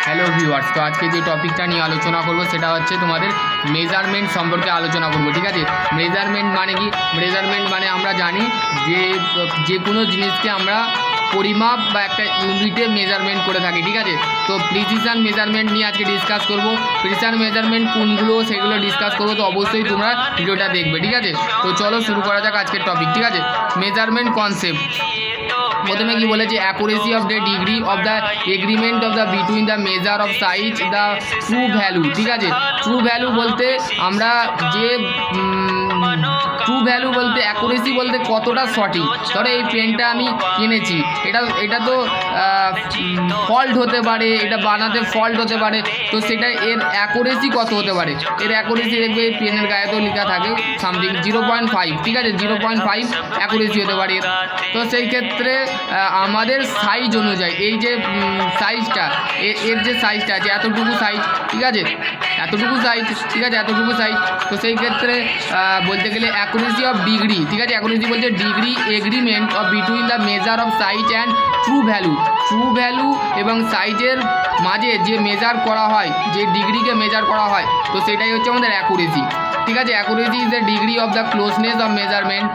Hello viewers, তো আজকে যে টপিকটা নিয়ে আলোচনা করব সেটা হচ্ছে তোমাদের মেজারমেন্ট সম্পর্কে আলোচনা করব। ঠিক আছে, মেজারমেন্ট মানে কি? মেজারমেন্ট মানে আমরা জানি যে কোনো জিনিসকে আমরা পরিমাপ বা একটা ইউনিটে মেজারমেন্ট করে থাকি। ঠিক আছে, তো প্রিসিশন মেজারমেন্ট নিয়ে আজকে ডিসকাস করব। প্রিসিশন মেজারমেন্ট কোনগুলো সেগুলো ডিসকাস করবো, তো অবশ্যই তোমরা ভিডিওটা দেখবে। ঠিক আছে, তো চলো শুরু করা যাক আজকের টপিক। ঠিক আছে, মেজারমেন্ট কনসেপ্ট। প্রথমে কি বলেছে? Accuracy of the degree of the agreement of the between the measure of size the true value. ঠিক আছে, ট্রু ভ্যালু বলতে আমরা যে ট্রু ভ্যালু বলতে অ্যাকুরেসি বলতে কতটা সঠিক। ধরো এই পেনটা আমি কিনেছি, এটা তো ফল্ট হতে পারে, এটা বানাতে ফল্ট হতে পারে, তো সেটা এর অ্যাকুরেসি কত হতে পারে? এর অ্যাকুরেসি দেখবে এই পেনের গায়ে তো লেখা থাকে সামথিং 0.5। ঠিক আছে, 0.5 অ্যাকুরেসি হতে পারে। তো সেই ক্ষেত্রে আমাদের সাইজ অনুযায়ী এই যে সাইজটা, এর যে সাইজটা আছে এতটুকু সাইজ, ঠিক আছে, এতটুকু সাইজ, ঠিক আছে, এতটুকু সাইজ। তো সেই ক্ষেত্রে বলতে গেলে অ্যাকুরেসি অফ ডিগ্রি, ঠিক আছে, অ্যাকুরেসি বলতে degree agreement of between the measure of size and true value. True value এবং সাইজের মাঝে যে মেজার করা হয়, যে ডিগ্রিকে মেজার করা হয়, তো সেটাই হচ্ছে আমাদের অ্যাকুরেসি। ঠিক আছে, accuracy is the degree of the closeness of measurement.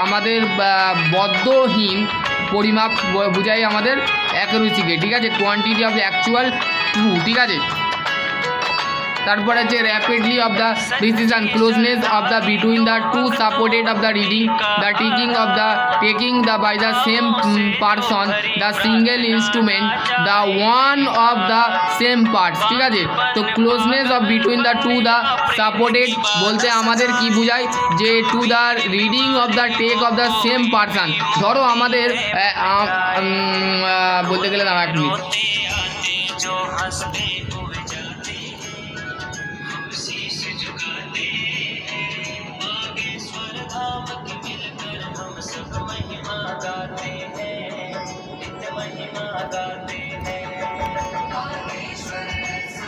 আমাদের বদ্ধহীন পরিমাপ বোঝাই আমাদের অ্যাকুরেসিকে। ঠিক আছে, quantity of the actual true. ঠিক আছে, তারপর আছে rapidly of the precision, closeness of the between the two supported of the reading, the taking the by the same person, the single instrument, the one of the same parts. ঠিক আছে, তো closeness of between the two the supported বলতে আমাদের কি বোঝায়? যে two the reading of the take of the same person. ধরো আমাদের বলতে গেলে দাঁড়া এক মিনিট,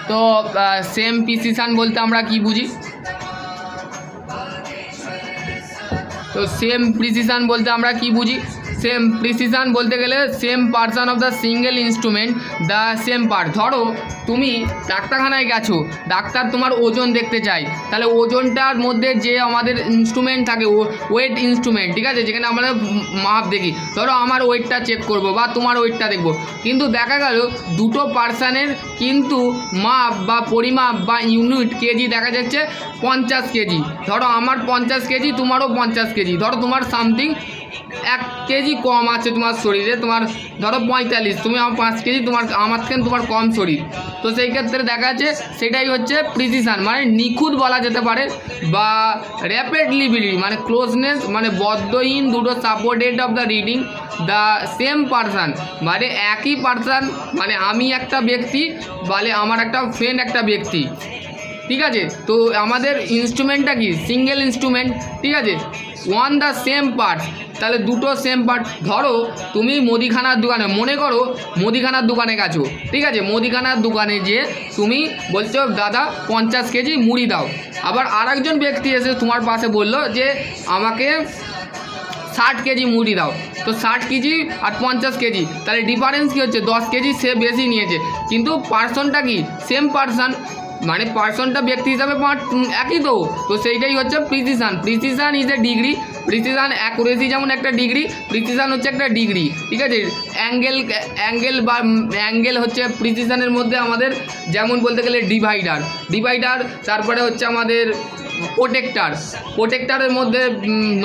তো সেম প্রিসিশন বলতে আমরা কি বুঝি? তো সেম প্রিসিশন বলতে আমরা কি বুঝি? সেম প্রিসিশন বলতে গেলে same person of the single instrument the same part. ধরো তুমি ডাক্তারখানায় গেছো, ডাক্তার তোমার ওজন দেখতে চাই, তাহলে ওজনটার মধ্যে যে আমাদের ইনস্ট্রুমেন্ট থাকে, ওয়েট ইনস্ট্রুমেন্ট, ঠিক আছে, যেখানে আমরা মাপ দেখি। ধরো আমার ওয়েটটা চেক করব বা তোমার ওয়েটটা দেখব, কিন্তু দেখা গেল দুটো পার্সনের কিন্তু মাপ বা পরিমাপ বা ইউনিট কেজি দেখা যাচ্ছে 50 কেজি। ধরো আমার 50 কেজি, তোমারও 50 কেজি। ধরো তোমার সামথিং 1 কেজি কম আছে তোমার শরীরে, তোমার ধরো 45, তুমি আমার 5 কেজি, আমার থেকে তোমার কম শরীর। তো সেই ক্ষেত্রে দেখা যাচ্ছে সেটাই হচ্ছে প্রিসিশন, মানে নিখুঁত বলা যেতে পারে, বা র্যাপিডলি মানে ক্লোজনেস মানে বদ্ধহীন দুটো supported of the reading the same person, মানে একই পারসন, মানে আমি একটা ব্যক্তি, বলে আমার একটা ফ্রেন্ড একটা ব্যক্তি। ঠিক আছে, তো আমাদের ইনস্ট্রুমেন্টটা কি? Single instrument. ঠিক আছে, ওয়ান দ্য সেম পার্ট, তাহলে দুটো সেম পার্ট। ধরো তুমি মুদিখানার দোকানে, মনে করো মুদিখানার দোকানে গেছো, ঠিক আছে, মুদিখানার দোকানে যে তুমি বলছো দাদা 50 কেজি মুড়ি দাও। আবার আরেকজন ব্যক্তি এসে তোমার পাশে বললো যে আমাকে 60 কেজি মুড়ি দাও। তো 60 কেজি আর 50 কেজি, তাহলে ডিফারেন্স কী হচ্ছে? 10 কেজি সে বেশি নিয়েছে, কিন্তু পার্সনটা কি? সেম পার্সন, মানে পার্সনটা ব্যক্তি হিসাবে একই। তো সেইটাই হচ্ছে precision. Precision is a degree. Precision accuracy যেমন একটা ডিগ্রি, প্রিসিশন হচ্ছে একটা ডিগ্রি। ঠিক আছে, অ্যাঙ্গেল হচ্ছে প্রিসিশনের মধ্যে আমাদের, যেমন বলতে গেলে ডিভাইডার, তারপরে হচ্ছে আমাদের প্রোটেক্টারের মধ্যে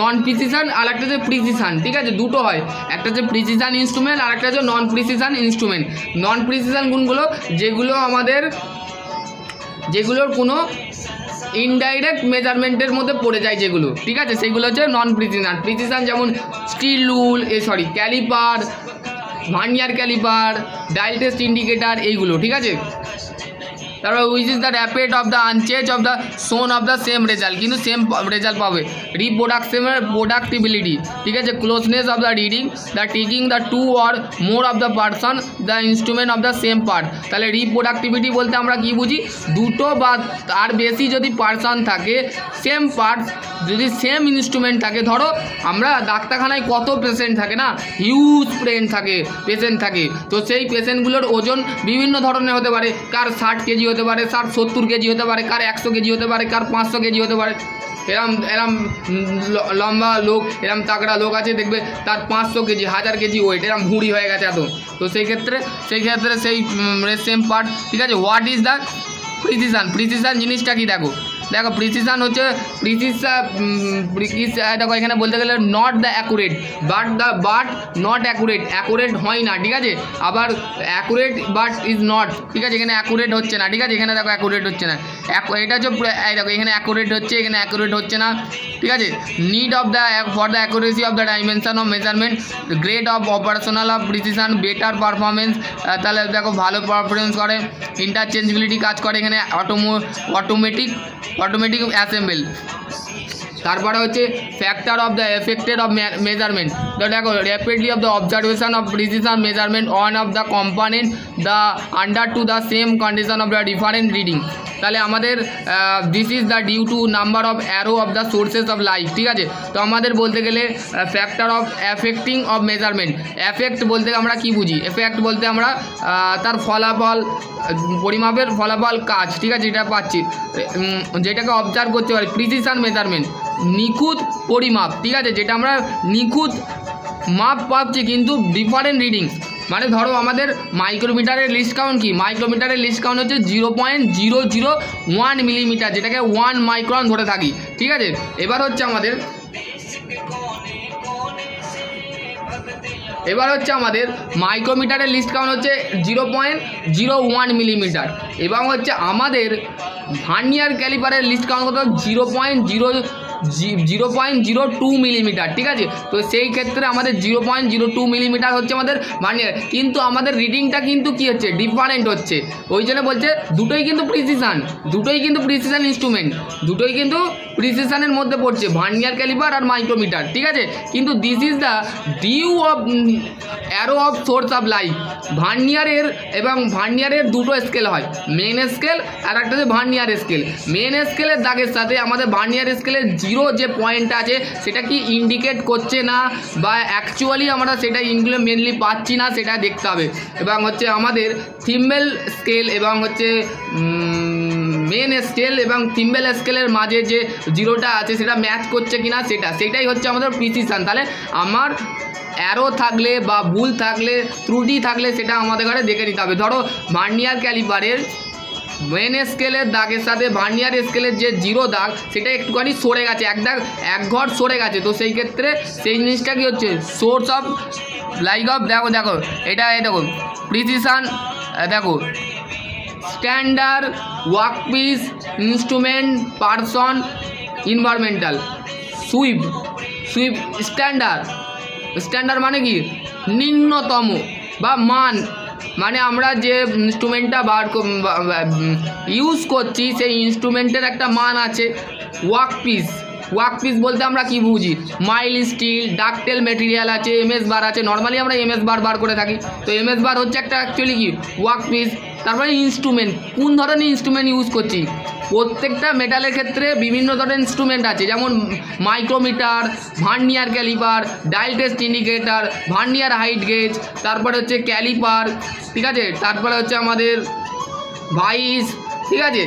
নন প্রিসিশন আর একটা হচ্ছে প্রিসিশন। ঠিক আছে, দুটো হয়, একটা হচ্ছে প্রিসিশন ইনস্ট্রুমেন্ট আর একটা হচ্ছে নন প্রিসিশন ইনস্ট্রুমেন্ট। নন প্রিসিশন গুণগুলো যেগুলোর কোনো ইনডাইরেক্ট মেজারমেন্টের মধ্যে পড়ে যায় যেগুলো, ঠিক আছে, সেগুলো হচ্ছে নন প্রিসিশন। যেমন steel rule, caliper, vernier caliper, dial test indicator, এইগুলো। ঠিক আছে, তারপর which is the rapid of the unchange of the son of the same result, কিন্তু সেম রেজাল্ট পাবে। প্রোডাক্টিবিলিটি, ঠিক আছে, closeness of the reading, the ticking the two or more of the person the instrument of the same part. তাহলে reproducibility বলতে আমরা কি বুঝি, দুটো বা তার বেশি যদি পার্সন থাকে, সেম পার্টস যদি সেম ইনস্ট্রুমেন্ট থাকে, ধরো আমরা ডাক্তারখানায় কত পেশেন্ট থাকে না, হিউজ পেশেন্ট থাকে, তো সেই পেশেন্টগুলোর ওজন বিভিন্ন ধরনের হতে পারে, কার 60 কেজি হতে পারে, 70 কেজি হতে পারে, কার 100 কেজি হতে পারে, কার 500 কেজি হতে পারে। এরম লম্বা লোক, এরম তাগড়া লোক আছে, দেখবে তার 500 কেজি 1000 কেজি ওয়েট, এরম ভুঁড়ি হয়ে গেছে এত। তো সেই ক্ষেত্রে সেই সেম পার্ট, ঠিক আছে। হোয়াট ইজ দ্য প্রিসিশন জিনিসটা কি, দেখো প্রিসিশন হচ্ছে দেখো এখানে বলতে গেলে not the accurate but not accurate হয় না, ঠিক আছে। আবার অ্যাকুরেট বাট ইজ নট, ঠিক আছে, এখানে অ্যাকুরেট হচ্ছে না, ঠিক আছে, এখানে দেখো অ্যাকুরেট হচ্ছে না, এটা হচ্ছে দেখো এখানে অ্যাকুরেট হচ্ছে, এখানে অ্যাকুরেট হচ্ছে না, ঠিক আছে। Need of the for the accuracy of the dimension of measurement, grade of operational of precision, better performance, তাহলে দেখো ভালো পারফরমেন্স করে, ইন্টারচেঞ্জবিলিটি কাজ করে এখানে, অটোমেটিক অ্যাসেম্বল। তারপরে হচ্ছে factor of the effected of measurement, তো দেখো rapidly of the observation of precision measurement on of the component the under two the same condition of the different reading. তাহলে আমাদের this is the due to number of error of the sources of light, ঠিক আছে। তো আমাদের বলতে গেলে factor of effecting of measurement, effect বলতে আমরা কি বুঝি, এফেক্ট বলতে আমরা তার ফলাফল, পরিমাপের ফলাফল কাজ, ঠিক আছে, এটা পাচ্ছি, যেটাকে অবজার্ভ করতে পারি। প্রিসিশন মেজারমেন্ট নিখুঁত পরিমাপ, ঠিক আছে, যেটা আমরা নিখুঁত মাপ পাচ্ছি কিন্তু ডিফারেন্ট রিডিং। মানে ধরো আমাদের মাইক্রোমিটারের লিস্ট কাউন্ট কি, মাইক্রোমিটারের লিস্ট কাউন্ট হচ্ছে 0.001 মিলিমিটার, যেটাকে 1 মাইক্রন ধরে থাকি, ঠিক আছে। এবার হচ্ছে আমাদের মাইক্রোমিটারের লিস্ট কাউন্ট হচ্ছে 0.01 মিলিমিটার, এবং হচ্ছে আমাদের ভার্নিয়ার ক্যালিপারের লিস্ট কাউন্ট কত, 0.02 মিলিমিটার, ঠিক আছে। তো সেই ক্ষেত্রে আমাদের 0.02 মিলিমিটার হচ্ছে আমাদের ভার্নিয়ার, কিন্তু আমাদের রিডিংটা কিন্তু কি হচ্ছে, ডিফারেন্ট হচ্ছে। ওই জন্য বলছে দুটোই কিন্তু প্রিসিশন ইনস্ট্রুমেন্ট, দুটোই কিন্তু প্রিসিশনের মধ্যে পড়ছে, ভার্নিয়ার ক্যালিপার আর মাইক্রোমিটার, ঠিক আছে। কিন্তু this is the due of error of source of light. ভার্নিয়ারের দুটো স্কেল হয়, মেন স্কেল আর একটা হচ্ছে ভার্নিয়ার স্কেল। মেন স্কেলের দাগের সাথে আমাদের ভার্নিয়ার স্কেলের 0 যে পয়েন্ট আছে সেটা কি ইন্ডিকেট করছে না, বা অ্যাকচুয়ালি আমরা সেটা মেনলি পাচ্ছি না, সেটা দেখতে হবে। এবং হচ্ছে আমাদের থিম্বেল স্কেল এবং হচ্ছে মেন স্কেল এবং থিম্বেল স্কেলের মাঝে যে 0টা আছে সেটা ম্যাচ করছে কিনা, সেটাই হচ্ছে আমাদের প্রিসিশন। তাহলে আমার অ্যারো থাকলে বা ভুল থাকলে, ত্রুটি থাকলে সেটা আমাদের ঘরে দেখে নিতে হবে। ধরো ভার্নিয়ার ক্যালিপারের মেন স্কেলের দাগের সাথে ভার্নিয়ার স্কেলের যে 0 দাগ সেটা একটুখানি সরে গেছে, এক ঘর সরে গেছে, তো সেই ক্ষেত্রে সেই জিনিসটা কি হচ্ছে, সোর্স অফ লাইক অফ, দেখো এটা দেখো প্রিসিশন, দেখো standard, workpiece, instrument, person, environmental, sweep standard মানে কি, নিম্নতম বা মান, মানে আমরা যে ইনস্ট্রুমেন্টটা ইউজ করছি সেই ইনস্ট্রুমেন্টের একটা মান আছে। ওয়ার্কপিস বলতে আমরা কি বুঝি, মাইল স্টিল, ডাকটেল মেটেরিয়াল আছে, MS বার আছে, নর্মালি আমরা MS বার করে থাকি, তো MS বার হচ্ছে একটা অ্যাকচুয়ালি কি ওয়ার্কপিস। তারপরে ইনস্ট্রুমেন্ট, কোন ধরনের ইনস্ট্রুমেন্ট ইউজ করছি, প্রত্যেকটা মেটালের ক্ষেত্রে বিভিন্ন ধরনের ইনস্ট্রুমেন্ট আছে, যেমন micrometer, vernier caliper, dial test indicator, vernier height gauge, তারপরে হচ্ছে ক্যালিপার, ঠিক আছে, তারপরে হচ্ছে আমাদের ভাইস, ঠিক আছে,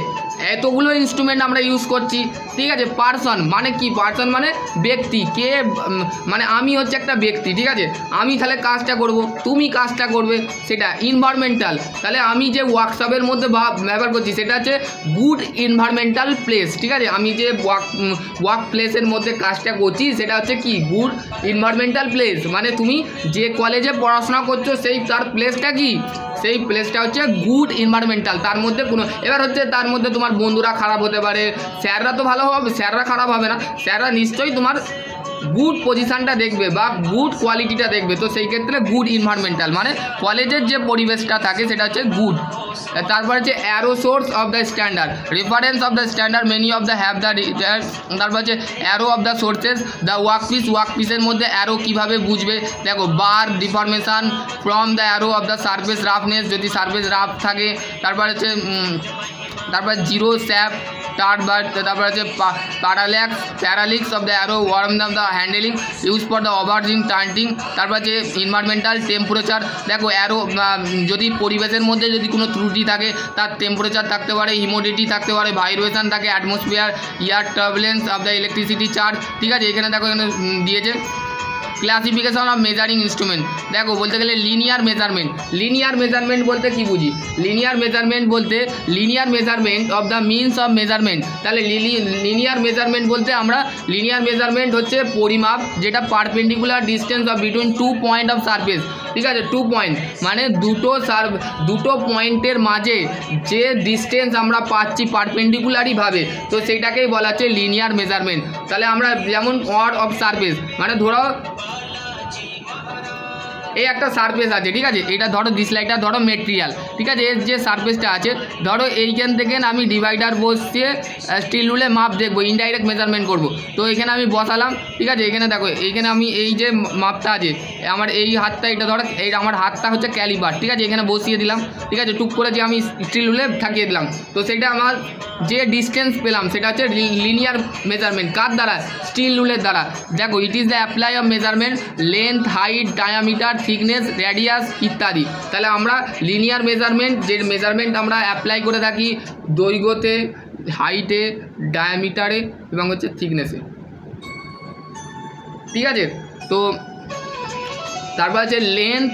এতগুলো ইনস্ট্রুমেন্ট আমরা ইউজ করছি, ঠিক আছে। পার্সন মানে কি, পার্সন মানে ব্যক্তি, কে, মানে আমি হচ্ছে একটা ব্যক্তি, ঠিক আছে, আমি তাহলে কাজটা করব, তুমি কাজটা করবে, সেটা এনভায়রনমেন্টাল। তাহলে আমি যে ওয়ার্কশপের মধ্যে ব্যবহার করছি সেটা হচ্ছে গুড এনভায়রনমেন্টাল প্লেস, ঠিক আছে, আমি যে ওয়ার্ক প্লেসের মধ্যে কাজটা করছি সেটা হচ্ছে কি, গুড এনভায়রনমেন্টাল প্লেস। মানে তুমি যে কলেজে পড়াশোনা করছো তার প্লেসটা কি, সেই প্লেসটা হচ্ছে গুড এনভায়রনমেন্টাল। তার মধ্যে এবার হচ্ছে তার মধ্যে তোমার বন্ধুরা খারাপ হতে পারে, স্যাররা তো ভালো হবে, স্যাররা খারাপ হবে না, স্যাররা নিশ্চয়ই তোমার গুড পজিশানটা দেখবে বা গুড কোয়ালিটিটা দেখবে, তো সেই ক্ষেত্রে গুড এনভায়রনমেন্টাল মানে কলেজের যে পরিবেশটা থাকে সেটা হচ্ছে গুড। তারপর হচ্ছে error source of the standard, reference of the standard many of the have the. তারপর হচ্ছে error of the sources, the ওয়ার্কপিসের মধ্যে অ্যারো কীভাবে বুঝবে, দেখো bar deformation from the error of the surface roughness, যদি সারফেস রাফ থাকে। তারপর হচ্ছে জিরো স্যাপ তারপর হচ্ছে parallax of the error, warm of the handling, use for the ওভারজিং টার্নিং। তারপর হচ্ছে এনভায়রনমেন্টাল টেম্পারেচার, দেখো অ্যারো যদি পরিবেশের মধ্যে যদি কোনো ত্রুটি থাকে তার টেম্পারেচার থাকতে পারে, হিউমিডিটি থাকতে পারে, ভাইব্রেশন থাকে, atmosphere, air turbulence of the electricity charge. ঠিক আছে, এখানে দেখো এখানে দিয়েছে ক্লাসিফিকেশন অফ মেজারিং ইনস্ট্রুমেন্ট। দেখো বলতে গেলে লিনিয়ার মেজারমেন্ট বলতে কি বুঝি? Linear measurement of the means of measurement. তাহলে লিনিয়ার মেজারমেন্ট বলতে আমরা লিনিয়ার মেজারমেন্ট হচ্ছে পরিমাপ যেটা perpendicular distance of between 2 point of surface. ঠিক আছে, 2 পয়েন্ট মানে দুটো পয়েন্টের মাঝে যে ডিস্টেন্স আমরা পাচ্ছি পারপেন্ডিকুলারিভাবে, তো সেইটাকেই বলা হচ্ছে লিনিয়ার মেজারমেন্ট। তাহলে আমরা যেমন অড অফ সারফেস মানে ধরো এই একটা সারফেস আছে, ঠিক আছে, এটা ধরো ডিসলাইটটা ধরো মেটেরিয়াল, ঠিক আছে, এর যে সারফেসটা আছে ধরো এইখান থেকে আমি ডিভাইডার বসিয়ে স্টিল রুলে মাপ দেখবো, ইনডাইরেক্ট মেজারমেন্ট করব। তো এখানে আমি বসালাম, ঠিক আছে, এখানে দেখো এইখানে আমি এই যে মাপটা আছে আমার এই হাতটা, এটা ধরো এই আমার হাতটা হচ্ছে ক্যালিপার, ঠিক আছে, এখানে বসিয়ে দিলাম, ঠিক আছে, টুক করে যে আমি স্টিল রুলে ঠাকিয়ে দিলাম। তো সেটা আমার যে ডিস্টেন্স পেলাম সেটা হচ্ছে লিনিয়ার মেজারমেন্ট। কার দ্বারা? স্টিল রুলের দ্বারা। দেখো ইট is the apply of measurement, length, height, diameter, thickness, radius ইত্যাদি। তাহলে আমরা লিনিয়ার মেজারমেন্ট যে মেজারমেন্ট আমরা অ্যাপ্লাই করে থাকি দৈর্ঘ্যতে, হাইটে, ডায়ামিটারে এবং হচ্ছে থিকনেসে। ঠিক আছে, তো তারপর হচ্ছে লেন্থ,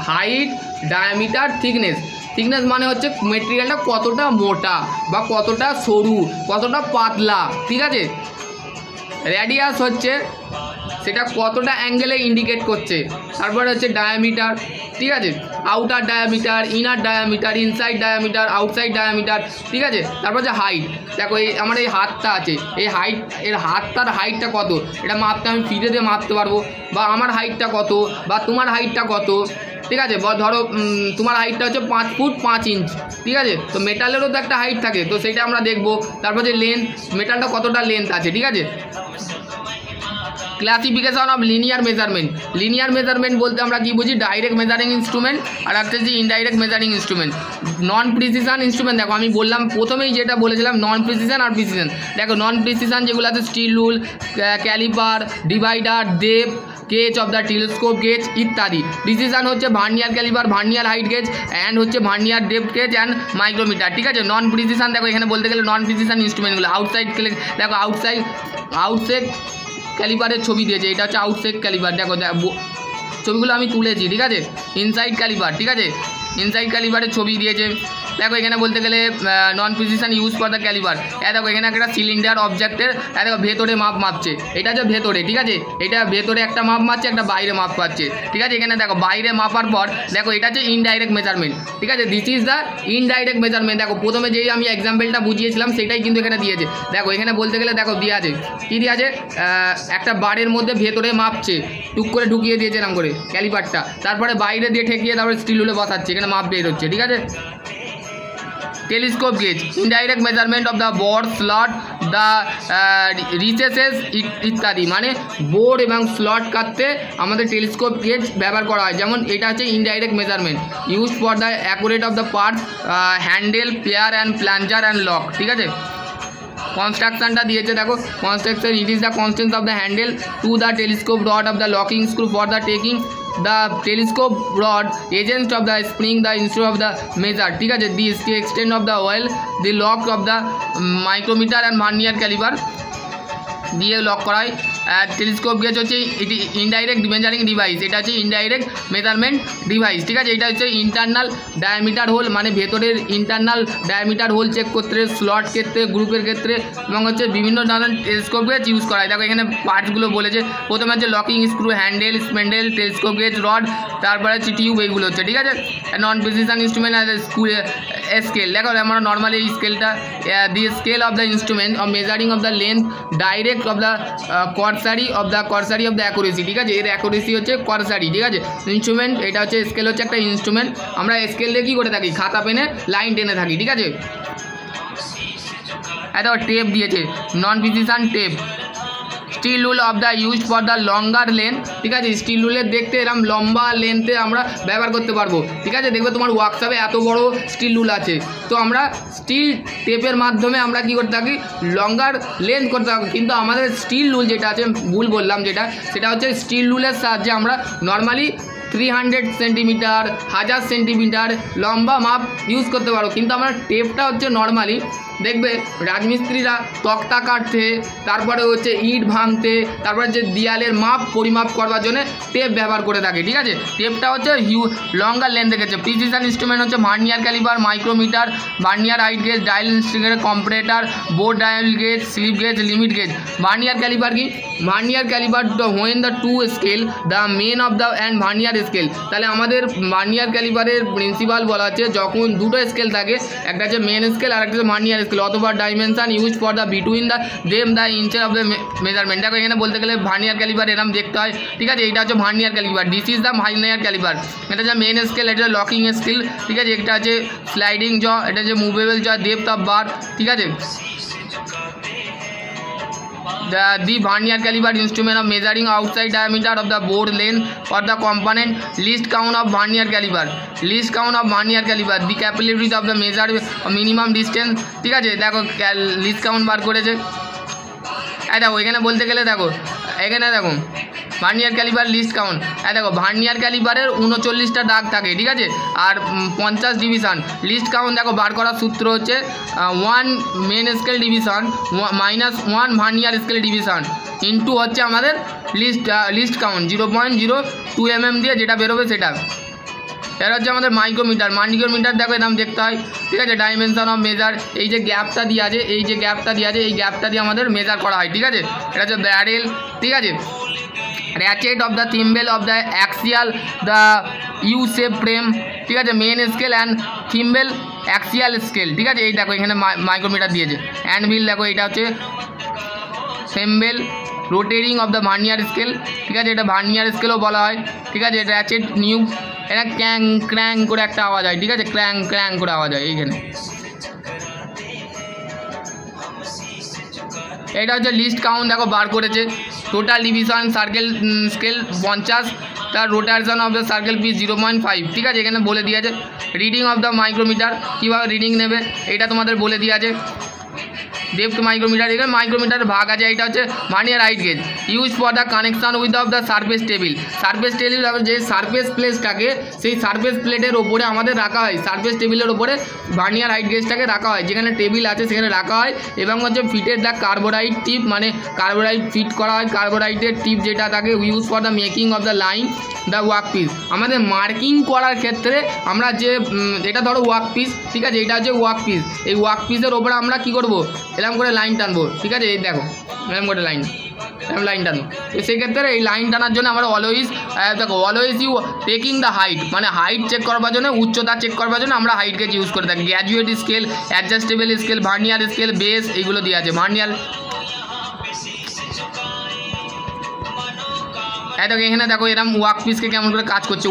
হাইট, ডায়ামিটার, থিকনেস মানে হচ্ছে মেটেরিয়ালটা কতটা মোটা বা কতটা সরু, কতটা পাতলা। ঠিক আছে, রেডিয়াস হচ্ছে সেটা কতটা অ্যাঙ্গেলে ইন্ডিকেট করছে। তারপরে হচ্ছে ডায়ামিটার, ঠিক আছে, outer diameter, inner diameter, inside diameter, outside diameter. ঠিক আছে, তারপর হচ্ছে হাইট। দেখো এই আমার এই হাতটা আছে, এই হাইট, এর হাতটার হাইটটা কত এটা মাপতে আমি ফিতে দিয়ে মাপতে পারবো, বা আমার হাইটটা কত বা তোমার হাইটটা কত। ঠিক আছে, ধরো তোমার হাইটটা হচ্ছে 5 ফুট 5 ইঞ্চ। ঠিক আছে, তো মেটালেরও তো একটা হাইট থাকে, তো সেটা আমরা দেখবো। তারপর যে লেন্থ, মেটালটা কতটা লেন্থ আছে। ঠিক আছে, ক্লাসিফিকেশন অফ লিনিয়ার মেজারমেন্ট বলতে আমরা কি বুঝি? ডাইরেক্ট মেজারিং ইনস্ট্রুমেন্ট আর একটা হচ্ছে ইনডাইরেক্ট মেজারিং ইনস্ট্রুমেন্ট। নন প্রিসিশন ইনস্ট্রুমেন্ট, দেখো আমি বললাম প্রথমেই যেটা বলেছিলাম নন প্রিসিশন আর প্রিসিশন। দেখো নন প্রিসিশন যেগুলো আছে steel rule, caliper, divider, depth gauge of the telescope gauge ইত্যাদি। প্রিসিশন হচ্ছে vernier caliper, vernier height gauge and হচ্ছে vernier depth gauge and micrometre. ঠিক আছে, নন প্রিসিশন দেখো এখানে বলতে গেলে নন প্রিসিশন ইনস্ট্রুমেন্টগুলো আউটসাইড, দেখো আউটসাইড ক্যালিপারের ছবি দিয়েছে, এটা হচ্ছে আউটসাইড ক্যালিপার। দেখো ছবিগুলো আমি তুলেছি, ঠিক আছে, ইনসাইড ক্যালিপার, ঠিক আছে, ইনসাইড ক্যালিপারের ছবি দিয়েছে। দেখো এখানে বলতে গেলে non precision use for the caliper. দেখো এখানে একটা সিলিন্ডার অবজেক্টের দেখো ভেতরে মাপছে, এটা হচ্ছে ভেতরে। ঠিক আছে, এটা ভেতরে একটা মাপ মারছে, একটা বাইরে মাপ পাচ্ছে। ঠিক আছে, এখানে দেখো বাইরে মাপার পর দেখো এটা হচ্ছে ইনডাইরেক্ট মেজারমেন্ট। ঠিক আছে, this is the indirect measurement. দেখো প্রথমে যেই আমি এক্সাম্পলটা বুঝিয়েছিলাম সেটাই কিন্তু এখানে দিয়েছে। দেখো এখানে বলতে গেলে দেখো দিয়ে আছে, কী দিয়ে আছে, একটা বারের মধ্যে ভেতরে মাপছে, টুক করে ঢুকিয়ে দিয়েছে এরকম করে ক্যালিপারটা, তারপরে বাইরে দিয়ে ঠেকিয়ে তারপরে স্টিল হলে বসাচ্ছে, এখানে মাপ বের হচ্ছে। ঠিক আছে, telescope gauge, indirect measurement of the board, slot, the recesses ইত্যাদি, মানে বোর্ড এবং স্লট কাটতে আমাদের টেলিস্কোপ গেজ ব্যবহার করা হয়। যেমন এটা হচ্ছে indirect measurement use for the accurate of the parts, handle, player and plunger and lock. ঠিক আছে, কনস্ট্রাকশনটা দিয়েছে, দেখো construction, it is the constants of the handle to the telescope rod of the locking screw for the taking the telescope rod agent of the spring the instrument of the measure. ঠিক আছে, the extent of the oil, the lock of the micrometer and vernier caliper দিয়ে lock করায়। Telescope gauge হচ্ছে এটি indirect measuring device, এটা হচ্ছে indirect measurement device. ঠিক আছে, এটা হচ্ছে ইন্টারনাল ডায়ামিটার হোল, মানে ভেতরের ইন্টারনাল ডায়ামিটার হোল চেক করতে, স্লট ক্ষেত্রে, গ্রুপের ক্ষেত্রে এবং হচ্ছে বিভিন্ন ধরনের টেলিস্কোপ গেজ ইউজ করা হয়। দেখো এখানে পার্টসগুলো বলেছে, প্রথমে হচ্ছে locking screw, handle, স্প্যান্ডেল, telescope gauge, rod, তারপরে হচ্ছে টিউব, এইগুলো হচ্ছে। ঠিক আছে, নন প্রিসিশন ইনস্ট্রুমেন্ট স্কেল, দেখো আমরা নর্মালি এই স্কেলটা, the scale of the instrument of measuring of the length direct of the cord cursory of the accuracy, ঠিক আছে, এর অ্যাকুরেসি হচ্ছে কর্সারি, ঠিক আছে। ইনস্ট্রুমেন্ট, এটা হচ্ছে স্কেল, হচ্ছে একটা ইনস্ট্রুমেন্ট, আমরা স্কেল দিয়ে কী করে থাকি, খাতা পেনে লাইন টেনে থাকি, ঠিক আছে। এত টেপ দিয়েছে, non precision tape. Steel rule of the use for the longer length, ঠিক আছে, স্টিল রুলের দেখতে এরকম লম্বা লেন্থে আমরা ব্যবহার করতে পারবো, ঠিক আছে। দেখবে তোমার ওয়ার্কশপে এত বড় স্টিল রুল আছে, তো আমরা স্টিল টেপের মাধ্যমে আমরা কী করতে থাকি, লঙ্গার লেন্থ করতে থাকি। কিন্তু আমাদের স্টিল রুল যেটা আছে, ভুল বললাম যেটা, সেটা হচ্ছে স্টিল রুলের সাহায্যে আমরা নর্মালি 300 সেন্টিমিটার, 1000 সেন্টিমিটার লম্বা মাপ ইউজ করতে পারো। কিন্তু আমরা টেপটা হচ্ছে নর্মালি দেখবে রাজমিস্ত্রিরা তক্তা কাটতে, তারপরে হচ্ছে ইট ভাঙতে, তারপরে যে দেয়ালের মাপ পরিমাপ করবার জন্য টেপ ব্যবহার করে থাকে, ঠিক আছে। টেপটা হচ্ছে লঙ্গার লেন্থ দেখেছে। প্রিসিশন ইনস্ট্রুমেন্ট হচ্ছে vernier caliper, micrometre, vernier height gauge, dial instrument, comparator, board dial gauge, slip gauge, limit gauge. Vernier caliper কি, vernier caliper when the two scale the main of the and vernier scale. তাহলে আমাদের vernier ক্যালিপারের principal বলা হচ্ছে, যখন দুটো scale থাকে, একটা হচ্ছে মেন স্কেল আর একটা হচ্ছে ভার্নিয়ার স্কেল, অথবা dimension use for the between the them the inches of the measurement. দেখো এখানে বলতে গেলে ভার্নিয়ার ক্যালিপার এরকম দেখতে হয়, ঠিক আছে। এটা হচ্ছে vernier caliper, this is the vernier caliper. এটা হচ্ছে মেন স্কেল, এটা লকিং স্কেল, ঠিক আছে। একটা আছে স্লাইডিং জ, এটা হচ্ছে মুভেবল জ, ডেপথ অফ বার, ঠিক আছে। The vernier caliper instrument of measuring outside diameter of the bore length or the component. Least count of vernier caliper, least count of vernier caliper, the capability of the measure minimum distance, ঠিক আছে। দেখো list count বার করেছে, দেখো এখানে বলতে গেলে দেখো এখানে দেখো ভার্নিয়ার ক্যালিপার লিস্ট কাউন্ট, দেখো ভার্নিয়ার ক্যালিপারের 39টা দাগ থাকে, ঠিক আছে, আর 50 ডিভিশন। লিস্ট কাউন্ট দেখো বার করার সূত্র হচ্ছে 1 main scale division -1 vernier scale division into হচ্ছে আমাদের লিস্ট কাউন্ট 0.02 mm দিয়ে যেটা বেরোবে সেটা। এটা হচ্ছে আমাদের মাইক্রোমিটার। দেখো এরকম দেখতে হয়, ঠিক আছে। ডাইমেনশন অফ মেজার, এই যে গ্যাপটা দিয়ে আছে, এই গ্যাপটা দিয়ে আমাদের মেজার করা হয়, ঠিক আছে। এটা হচ্ছে ব্যারেল, ঠিক আছে। Ratchet of the thimble of the axial the U shape frame, ঠিক আছে। Main scale and thimble axial scale, ঠিক আছে। এই দেখো এখানে মাইক্রোমিটার দিয়েছে। হ্যান্ডবিল দেখো এটা হচ্ছে থিম্বেল। রোটেরিং অফ দ্য ভার্নিয়ার স্কেল, ঠিক আছে, এটা ভার্নিয়ার স্কেলও বলা হয়, ঠিক আছে। র্যাচেট নিউ, এটা ক্র্যাং ক্র্যাং করে একটা আওয়াজ হয়, ঠিক আছে, ক্র্যাং ক্র্যাং করে আওয়াজ হয় এইখানে। এটা হচ্ছে লিস্ট কাউন্ট দেখো বার করেছে। টোটাল ডিভিশন সার্কেল স্কেল 50, তার rotation of the circle piece 0.5, ঠিক আছে, এখানে বলে দিয়েছে। রিডিং অফ দ্য মাইক্রোমিটার, কীভাবে রিডিং নেবে এটা তোমাদের বলে দিয়েছে। ডেপথ মাইক্রোমিটার, এখানে মাইক্রোমিটার ভাগ আছে। এটা হচ্ছে vernier height gauge, use for the connection with of the surface table. Surface table যে সারফেস প্লেটটাকে, সেই সারফেস প্লেটের ওপরে আমাদের রাখা হয়, সারফেস টেবিলের ওপরে ভার্নিয়ার হাইট গেজটাকে রাখা হয়, যেখানে টেবিল আছে সেখানে রাখা হয়। এবং হচ্ছে ফিটের দ্য কার্বোরাইড টিপ, মানে কার্বোরাইড ফিট করা হয়, কার্বোরাইডের টিপ যেটা থাকে, use for the making of the line the work piece. আমাদের মার্কিং করার ক্ষেত্রে আমরা যে এটা ধরো ওয়ার্ক পিস, ঠিক আছে, এটা হচ্ছে ওয়ার্ক পিস। এই ওয়ার্ক পিসের ওপরে আমরা কী করবো, এরকম করে লাইন টানবো, ঠিক আছে। এই দেখো এরকম করে লাইন টানবো। তো সেক্ষেত্রে এই লাইন টানার জন্য আমরা অলওয়েজ দেখো always you taking the height, মানে হাইট চেক করবার জন্য, উচ্চতা চেক করবার জন্য আমরা হাইট গেজ ইউজ করে থাকি। Graduate scale, adjustable scale, vernier scale, base, এইগুলো দিয়ে আছে। ভার্নিয়ার দেখো এখানে দেখো এরকম ওয়ার্ক পিসকে কেমন করে কাজ করছে,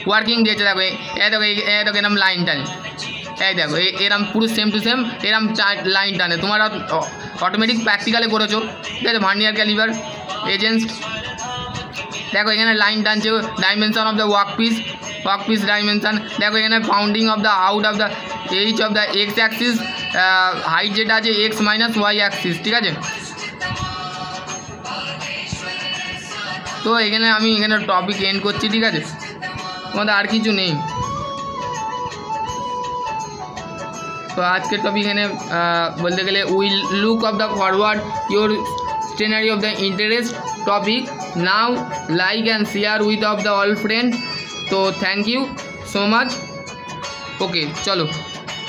ওয়ার্কিং দিয়েছে। দেখো দেখো এরকম লাইন টানে, এই দেখো এরম পুরো সেম টু সেম এরম লাইন টানে। তোমরা অটোমেটিক প্র্যাকটিক্যালে করেছো, ঠিক আছে। ভার্নিয়ার ক্যালিপার এজেন্ট, দেখো এখানে লাইন টানছে। Dimension of the work piece dimension, দেখো এখানে founding of the out of the H of the x Axis, height যেটা আছে এক্স মাইনাস ওয়াই অ্যাক্সিস, ঠিক আছে। তো এখানে আমি টপিক এন্ড করছি, ঠিক আছে, তোমাদের আর কিছু নেই। তো আজকের টপিক এখানে বলতে গেলে will look of the forward your stationary of the interest topic now, like and share with of the all friend. তো thank you so much. Okay চলো।